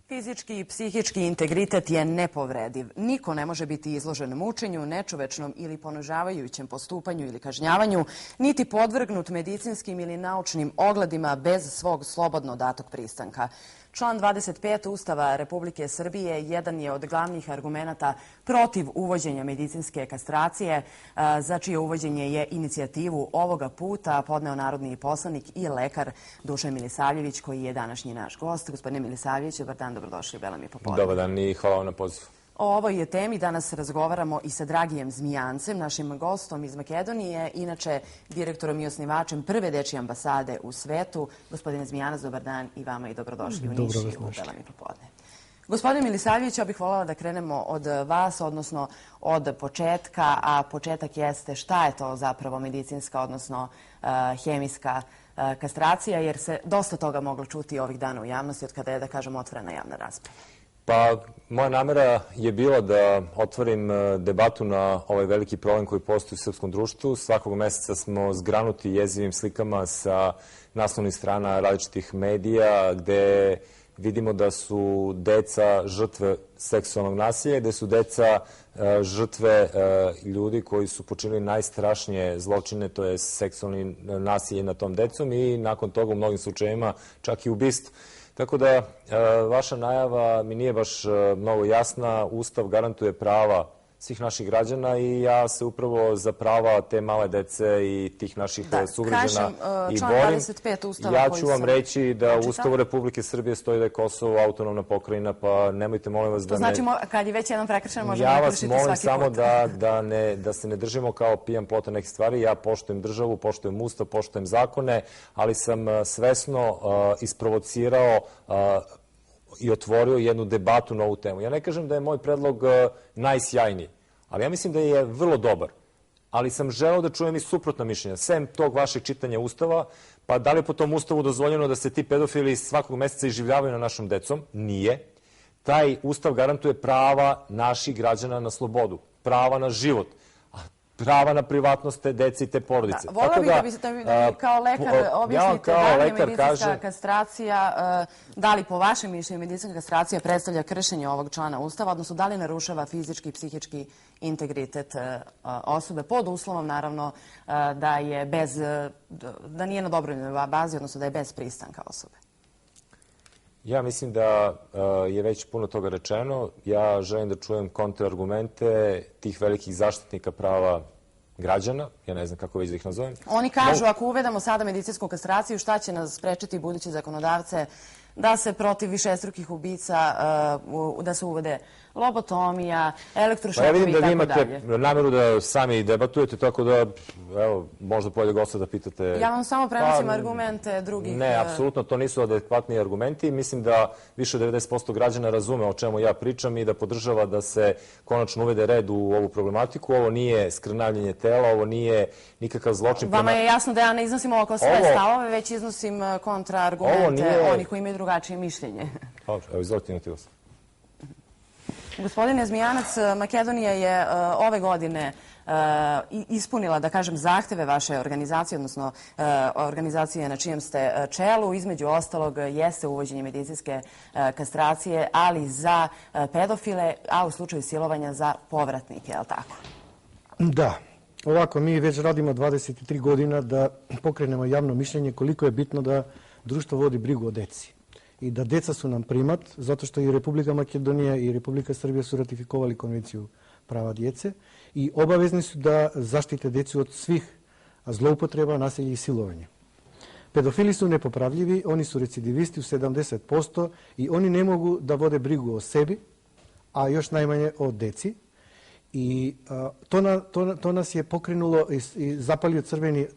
Fizički i psihički integritet je nepovrediv. Niko ne može biti izložen mučenju, nečovečnom ili ponižavajućem postupanju ili kažnjavanju, niti podvrgnut medicinskim ili naučnim ogledima bez svog slobodno datog pristanka. Član 25 Ustava Republike Srbije jedan je od glavnih argumenata protiv uvođenja medicinske kastracije, za čije uvođenje je inicijativu ovoga puta podneo narodni poslanik i lekar Dušan Milisavljević, koji je današnji naš gost. Gospodine Milisavljević, dobar dan, dobrodošli u Bela mi popodne. Dobar dan i hvala vam na pozivu. O ovoj temi danas razgovaramo i sa Dragijem Zmijancem, našim gostom iz Makedonije, inače direktorom i osnivačem prve dečije ambasade u svetu. Gospodine Zmijanac, dobar dan i vama i dobrodošli u Niš i u Bela mi popodne. Gospodine Milisavljević, ja bih voljela da krenemo od vas, odnosno od početka, a početak jeste šta je to zapravo medicinska, odnosno hemijska kastracija, jer se dosta toga moglo čuti ovih dana u javnosti od kada je, da kažem, otvorena javna rasprava. Pa, moja namera je bila da otvorim debatu na ovaj veliki problem koji postoji u srpskom društvu. Svakog meseca smo zgranuti jezivim slikama sa naslovnih strana različitih medija gde vidimo da su deca žrtve seksualnog nasilja, gde su deca žrtve ljudi koji su počinili najstrašnije zločine, to je seksualni nasilje nad tom decom i nakon toga u mnogim slučajevima čak i ubistvo. Tako da vaša najava mi nije baš mnogo jasna. Ustav garantuje prava svih naših građana i ja se upravo za prava te male dece i tih naših sugrađana i borim. Ja ću vam reći da u Ustavu Republike Srbije stoji da je Kosovo autonomna pokrajina, pa nemojte, molim vas, da ne... To znači, kad je već jedan prekršen, možemo da kršiti svaki put. Ja vas molim samo da se ne držimo kao pijan plota nekih stvari. Ja poštujem državu, poštujem Ustav, poštujem zakone, ali sam svesno isprovocirao i otvorio jednu debatu na ovu temu. Ja ne kažem da je moj predlog najsjajniji, ali ja mislim da je vrlo dobar. Ali sam želeo da čujem i suprotna mišljenja. Sem tog vašeg čitanja Ustava, pa da li je po tom Ustavu dozvoljeno da se ti pedofili svakog meseca iživljavaju na našom decom? Nije. Taj Ustav garantuje prava naših građana na slobodu, prava na život, prava na privatnost te dece i te porodice. Volela bih da mi kao lekar objasnite da li je medicinska kastracija, da li po vašem mišljenju medicinska kastracija predstavlja kršenje ovog člana Ustava, odnosno da li narušava fizički i psihički integritet osobe, pod uslovom naravno da nije na dobrovoljnoj bazi, odnosno da je bez pristanka osobe. Ja mislim da je već puno toga rečeno. Ja želim da čujem kontraargumente tih velikih zaštitnika prava građana. Ja ne znam kako već da ih nazovem. Oni kažu, ako uvedemo sada medicinsku kastraciju, šta će nas sprečiti buduće zakonodavce da se protiv višestrukih ubica, da se uvede lobotomija, elektrošokovi i tako dalje. Ja vidim da vi imate nameru da sami debatujete, tako da, evo, možda bolje gosta da pitate... Ja vam samo prenosim argumente drugih... Ne, apsolutno, to nisu adekvatni argumenti. Mislim da više od 90% građana razume o čemu ja pričam i da podržava da se konačno uvede red u ovu problematiku. Ovo nije skrnavljenje tela, ovo nije nikakav zločin. Vama je jasno da ja ne iznosim ovako sve stavove, već iznosim kontraargumente onih koji imaju drugačije mišljenje. Dobro, evo, izvolite, imate vas. Gospodine Zmijanac, Makedonija je ove godine ispunila, da kažem, zahteve vaše organizacije, odnosno organizacije na čijem ste čelu. Između ostalog jeste uvođenje medicinske kastracije, ali za pedofile, a u slučaju silovanja za povratnike, je li tako? Da. Ovako, mi već radimo 23 godina da pokrenemo javno mišljenje koliko je bitno da društvo vodi brigu o deci. I da deca su nam primat, zato što i Republika Makedonija i Republika Srbija su ratifikovali konvenciju prava djece i obavezni su da zaštite decu od svih zloupotreba, nasilja i silovanja. Pedofili su nepopravljivi, oni su recidivisti u 70% i oni ne mogu da vode brigu o sebi, a još najmanje o deci. I to nas je pokrenulo i zapalio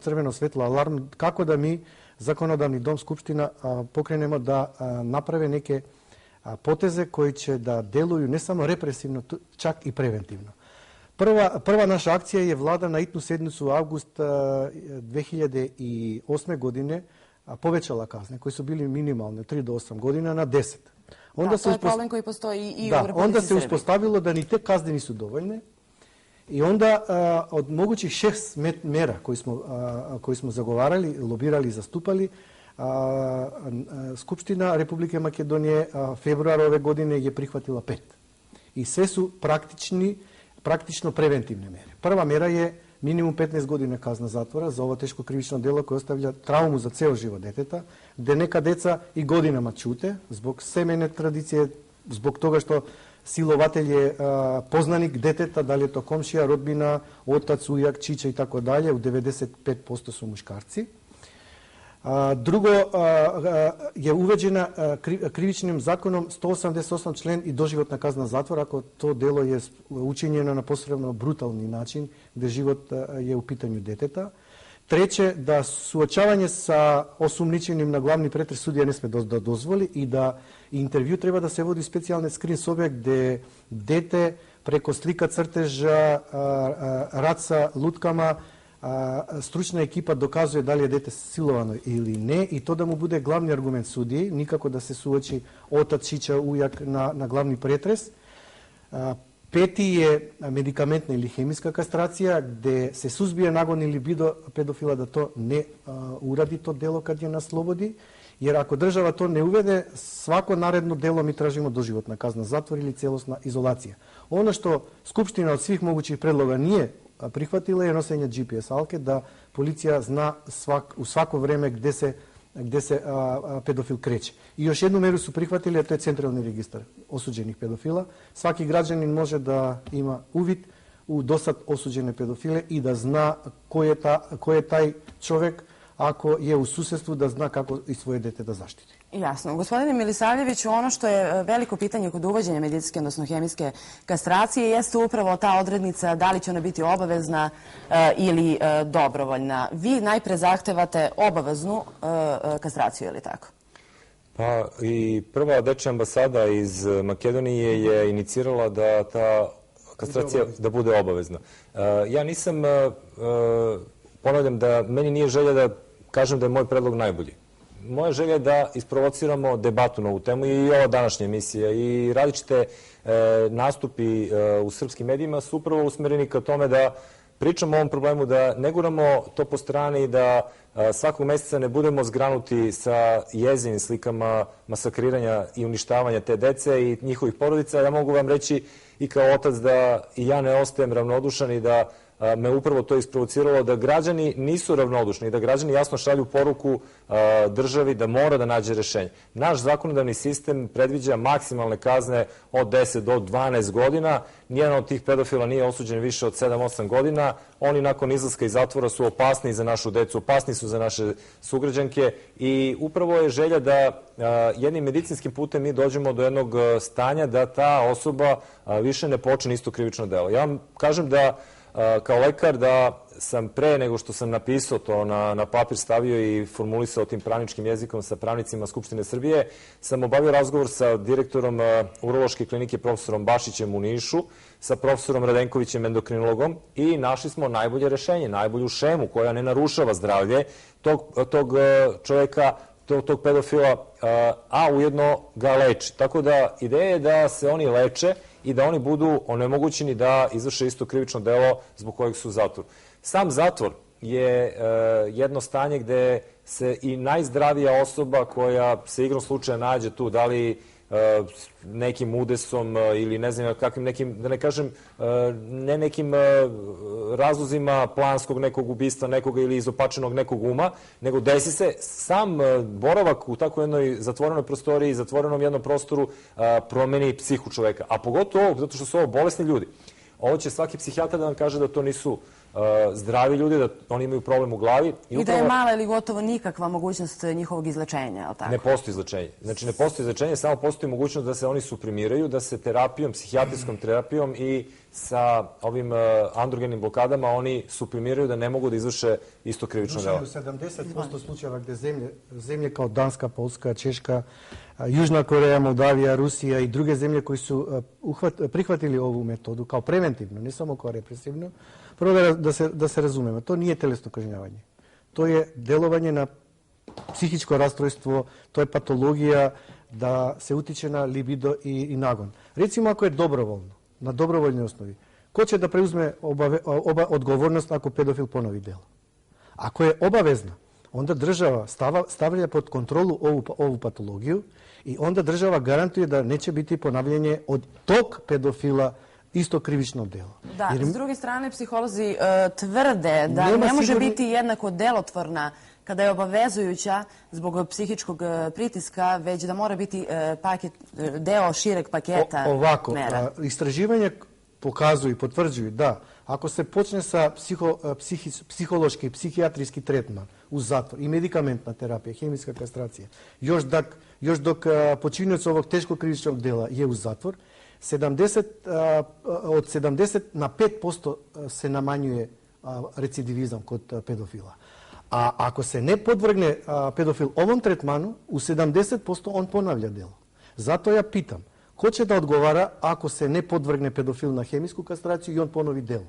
crveno svetlo alarm kako da mi, Zakonodavni dom Skupština, pokrenemo da naprave neke poteze koji će da deluju ne samo represivno, čak i preventivno. Prva naša akcija je vlada na hitnu sednicu avgust 2008. godine povećala kazne koje su bili minimalne 3 do 8 godina na 10. Da, to je problem koji postoji i u Republici Srbiji. Onda se uspostavilo da ni te kazne nisu dovoljne i onda od mogućih 6 mera koji smo zagovarali, lobirali i zastupali, Skupština Republike Makedonije februara ove godine je prihvatila 5. I sve su praktično preventivne mere. Prva mera je minimum 15 godina kazna zatvora za ovo teško krivično delo koje ostavlja traumu za ceo život deteta, gde neka deca i godinama ćute zbog semene tradicije, zbog toga što silovatelj je poznanik deteta, da li je to komšija, rodbina, otac, ujak, čiča i tako dalje, u 95% su muškarci. Drugo je uveđena krivičnim zakonom 188 člen i doživotna kazna zatvora ako to delo je učinjeno na posebno brutalni način gde život je u pitanju deteta. Treće, da suočavanje sa osumnjičenim na glavni pretres sudija ne sme da dozvoli i da intervju treba da se vodi specijalne skrin sobe gde dete preko slika crteža, rad sa lutkama, stručna ekipa dokazuje da li je dete silovano ili ne i to da mu bude glavni argument sudiji, nikako da se suoči otac, čiča, ujak na glavni pretres. Peti je medikamentna ili hemijska kastracija gde se suzbija nagon ili libido pedofila da to ne uradi to delo kad je na slobodi, jer ako država to ne uvede, svako naredno delo mi tražimo doživotna kazna zatvor ili celosna izolacija. Ono što Skupština od svih mogućih predloga nije prihvatila je nosenje GPS alke, da policija zna u svako vreme gde se pedofil kreće. I još jednu meru su prihvatili, a to je centralni registar osuđenih pedofila. Svaki građanin može da ima uvid u dosad osuđene pedofile i da zna ko je taj čovek, ako je u susedstvu, da zna kako i svoje dete da zaštiti. Jasno. Gospodine Milisavljeviću, ono što je veliko pitanje kod uvođenja medicinske, odnosno hemijske kastracije, jeste upravo ta odrednica da li će ona biti obavezna ili dobrovoljna. Vi najpre zahtevate obaveznu kastraciju, je li tako? Pa i prva dečja ambasada iz Makedonije je inicirala da ta kastracija da bude obavezna. Ja nisam, ponavljam da meni nije želja da kažem da je moj predlog najbolji. Moja želja je da isprovociramo debatu na ovu temu i ova današnja emisija i različite nastupi u srpskim medijima su upravo usmereni ka tome da pričamo o ovom problemu, da ne guramo to po strani, da svakog meseca ne budemo zgranuti sa jezivim slikama masakriranja i uništavanja te dece i njihovih porodica. Ja mogu vam reći i kao otac da i ja ne ostajem ravnodušan i da me upravo to isprovociralo da građani nisu ravnodušni i da građani jasno šalju poruku državi da mora da nađe rešenje. Naš zakonodavni sistem predviđa maksimalne kazne od 10 do 12 godina. Nijedan od tih pedofila nije osuđen više od 7-8 godina. Oni nakon izlaska iz zatvora su opasni za našu decu, opasni su za naše sugrađanke i upravo je želja da jednim medicinskim putem mi dođemo do jednog stanja da ta osoba više ne počne isto krivično delo. Ja vam kažem da kao lekar da sam pre nego što sam napisao to na papir stavio i formulisao tim pravničkim jezikom sa pravnicima Skupštine Srbije, sam obavio razgovor sa direktorom urološke klinike profesorom Bašićem u Nišu, sa profesorom Radenkovićem endokrinologom i našli smo najbolje rešenje, najbolju šemu koja ne narušava zdravlje tog čoveka, tog pedofila, a ujedno ga leči. Tako da ideja je da se oni leče i da oni budu onemogućeni da izvrše isto krivično delo zbog kojeg su u zatvoru. Sam zatvor je jedno stanje gde se i najzdravija osoba koja se igrom slučaja nađe tu, da li nekim udesom ili ne znam kakvim nekim, da ne kažem, ne nekim razlozima planskog nekog ubistva nekoga ili izopačenog nekog uma, nego desi se sam boravak u tako jednoj zatvorenoj prostoriji, zatvorenom jednom prostoru promeni psihu čoveka. A pogotovo ovo, zato što su ovo bolesni ljudi. Ovo će svaki psihijatar da vam kaže da to nisu zdravi ljudi, da oni imaju problem u glavi. I da je mala ili gotovo nikakva mogućnost njihovog izlečenja, je li tako? Ne postoji izlečenje. Znači, ne postoji izlečenje, samo postoji mogućnost da se oni suprimiraju, da se terapijom, psihijatrijskom terapijom i sa ovim androgenim blokadama oni suprimiraju da ne mogu da izvrše isto krivično delo. U 70% slučajeva gde zemlje kao Danska, Polska, Češka, Južna Koreja, Moldavija, Rusija i druge zemlje koji su prihvatili ovu metodu kao preventivno, ne samo kao represivno, prvo da se razumemo, to nije telesno kažnjavanje. To je delovanje na psihičko rastrojstvo, to je patologija da se utiče na libido i nagon. Recimo ako je dobrovoljno, na dobrovoljnoj osnovi, ko će da preuzme odgovornost ako pedofil ponovi delo? Ako je obavezna, onda država stavlja pod kontrolu ovu patologiju i onda država garantuje da neće biti ponavljanje od tog pedofila isto krivično delo. Da, s druge strane, psiholozi tvrde da ne može biti jednako delotvorna kada je obavezujuća zbog psihičkog pritiska, već da mora biti deo šireg paketa mera. Ovako, istraživanje pokazuju i potvrđuju da ako se počne sa psihološki i psihijatrijski tretman u zatvor i medikamentna terapija, hemijska kastracija, još dok počinioc ovog teškog krivičnog dela je u zatvor, od 70 na 5% se namanjuje recidivizam kod pedofila. A ako se ne podvrgne pedofil ovom tretmanu, u 70% on ponavlja delo. Zato ja pitam, ko će da odgovara ako se ne podvrgne pedofil na hemijsku kastraciju i on ponovi delo?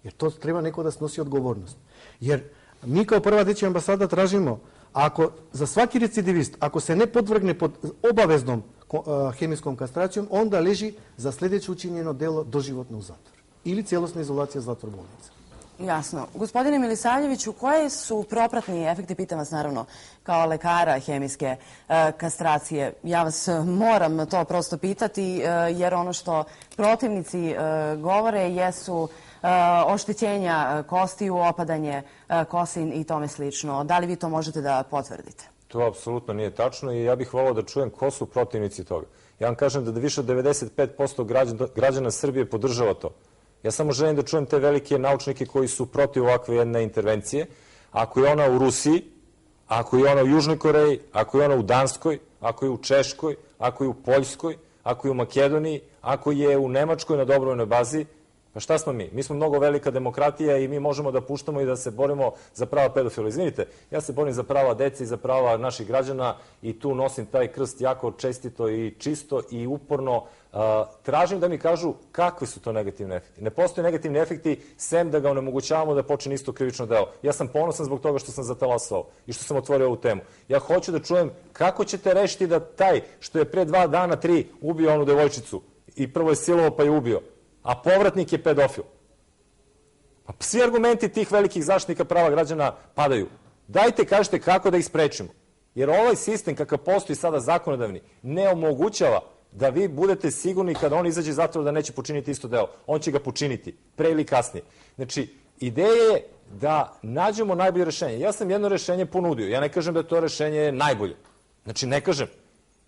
Jer to treba neko da snosi odgovornost. Jer mi kao Prva dečja ambasada tražimo, za svaki recidivist, ako se ne podvrgne pod obaveznom hemijskom kastracijom, onda leži za sljedeće učinjeno delo doživotno u zatvor. Ili cijelosna izolacija zatvor bolnica. Jasno. Gospodine Milisavljeviću, koji su propratni efekti, pitam vas naravno kao lekara hemijske kastracije? Ja vas moram to prosto pitati, jer ono što protivnici govore jesu oštećenja kostiju, opadanje kosi i tome slično. Da li vi to možete da potvrdite? To apsolutno nije tačno i ja bih volao da čujem ko su protivnici toga. Ja vam kažem da više od 95% građana Srbije podržava to. Ja samo želim da čujem te velike naučnike koji su protiv ovakve jedne intervencije. Ako je ona u Rusiji, ako je ona u Južnoj Koreji, ako je ona u Danskoj, ako je u Češkoj, ako je u Poljskoj, ako je u Makedoniji, ako je u Nemačkoj na dobrovoljnoj bazi, pa šta smo mi? Mi smo mnogo velika demokratija i mi možemo da puštamo i da se borimo za prava pedofila. Izvinite, ja se borim za prava dece i za prava naših građana i tu nosim taj krst jako čestito i čisto i uporno. Tražim da mi kažu kakvi su to negativni efekti. Ne postoje negativni efekti sem da ga onemogućavamo da počne isto krivično delo. Ja sam ponosan zbog toga što sam zatalasao i što sam otvorio ovu temu. Ja hoću da čujem kako ćete rešiti da taj što je pre 2 dana, 3 ubio onu devojčicu i prvo je silovao pa je ubio, a povratnik je pedofil. Pa svi argumenti tih velikih zaštitnika prava građana padaju. Dajte, kažete kako da ih sprečimo. Jer ovaj sistem kakav postoji sada zakonodavni ne omogućava da vi budete sigurni kada on izađe iz zatvora da neće počiniti isto delo. On će ga počiniti, pre ili kasnije. Znači, ideja je da nađemo najbolje rešenje. Ja sam jedno rešenje ponudio. Ja ne kažem da je to rešenje najbolje. Znači, ne kažem.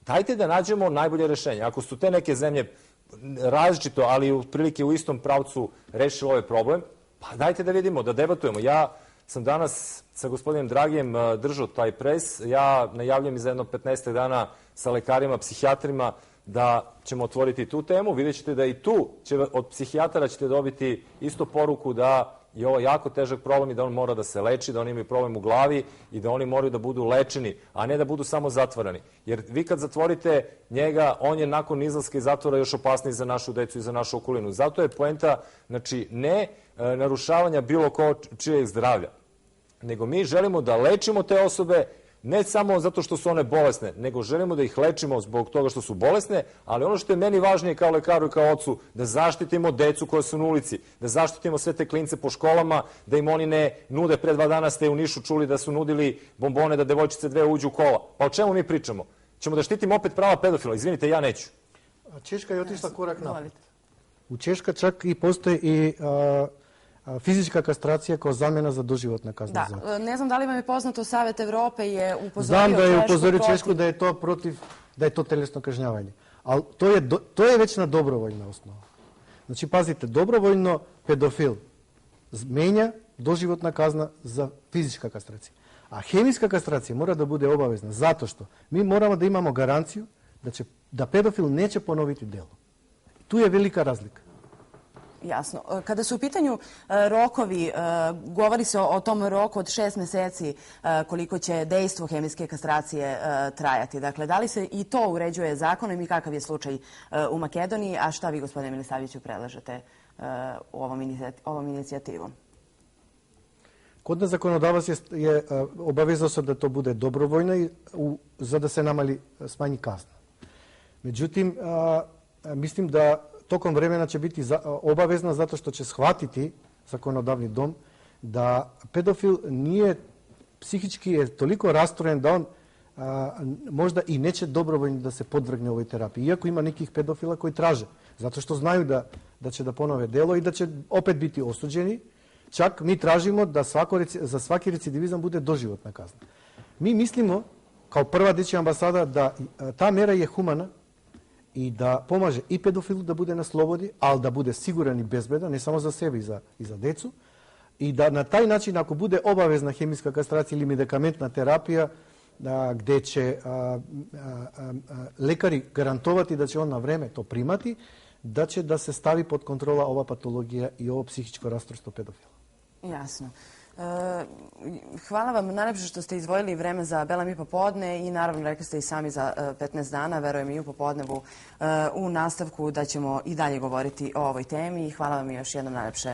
Dajte da nađemo najbolje rešenje. Ako su te neke zemlje različito, ali otprilike u istom pravcu rešili ovaj problem, pa dajte da vidimo, da debatujemo. Ja sam danas sa gospodinom Dragijem držao taj pres. Ja najavljam i za jedno 15 dana sa lekarima, psihijatrima da ćemo otvoriti tu temu. Vidjet ćete da i tu od psihijatara ćete dobiti isto poruku da je ovo jako težak problem i da on mora da se leči, da oni imaju problem u glavi i da oni moraju da budu lečeni, a ne da budu samo zatvorani. Jer vi kad zatvorite njega, on je nakon izlaska iz zatvora još opasniji za našu decu i za našu okolinu. Zato je poenta, znači, ne narušavanja bilo čijeg zdravlja, nego mi želimo da lečimo te osobe, ne samo zato što su one bolesne, nego želimo da ih lečimo zbog toga što su bolesne, ali ono što je meni važnije kao lekaru i kao ocu, da zaštitimo decu koja su na ulici, da zaštitimo sve te klince po školama, da im oni ne nude. Pre 2 dana ste u Nišu čuli da su nudili bombone da devojčice 2 uđu u kola. Pa o čemu mi pričamo? Ćemo da štitimo opet prava pedofila? Izvinite, ja neću. Češka je otišla korak napred. U Češka čak i postoje i fizička kastracija kao zamjena za doživotna kazna zatvora. Ne znam da li vam je poznato, Savet Evrope je upozorio Znam da je upozorio Češku da je to protiv, da je to telesno kažnjavanje. Ali to je već na dobrovoljna osnova. Znači, pazite, dobrovoljno pedofil menja doživotna kazna za fizička kastracija. A hemijska kastracija mora da bude obavezna zato što mi moramo da imamo garanciju da pedofil neće ponoviti delo. Tu je velika razlika. Jasno. Kada su u pitanju rokovi, govori se o tom roku od 6 meseci koliko će dejstvo hemijske kastracije trajati. Dakle, da li se i to uređuje zakonom i kakav je slučaj u Makedoniji, a šta vi, gospodine Milisavljeviću, predlažete ovom inicijativom? Kod nas zakonodavac je obavezao se da to bude dobrovoljno za da se smanji kazna. Međutim, mislim da tokom vremena će biti obavezna zato što će shvatiti zakonodavni dom da pedofil nije psihički je toliko rastrojen da on možda i neće dobrovoljno da se podvrgne ovoj terapiji. Iako ima nekih pedofila koji traže, zato što znaju da će da ponove delo i da će opet biti osuđeni. Čak mi tražimo da za svaki recidivizam bude doživotna kazna. Mi mislimo, kao prva dečja ambasada, da ta mera je humana i da pomaže i pedofilu da bude na slobodi, ali da bude siguran i bezbedan, ne samo za sebe i za decu. I da na taj način, ako bude obavezna hemijska kastracija ili medikamentna terapija, gde će lekari garantovati da će on na vreme to primati, da će da se stavi pod kontrola ova patologija i ovo psihičko rastrojstvo pedofila. Jasno. Hvala vam najlepše što ste izdvojili vreme za Bela mi popodne i naravno rekli ste i sami za 15 dana, verujem i u popodnevu u nastavku da ćemo i dalje govoriti o ovoj temi i hvala vam još jednom najlepše.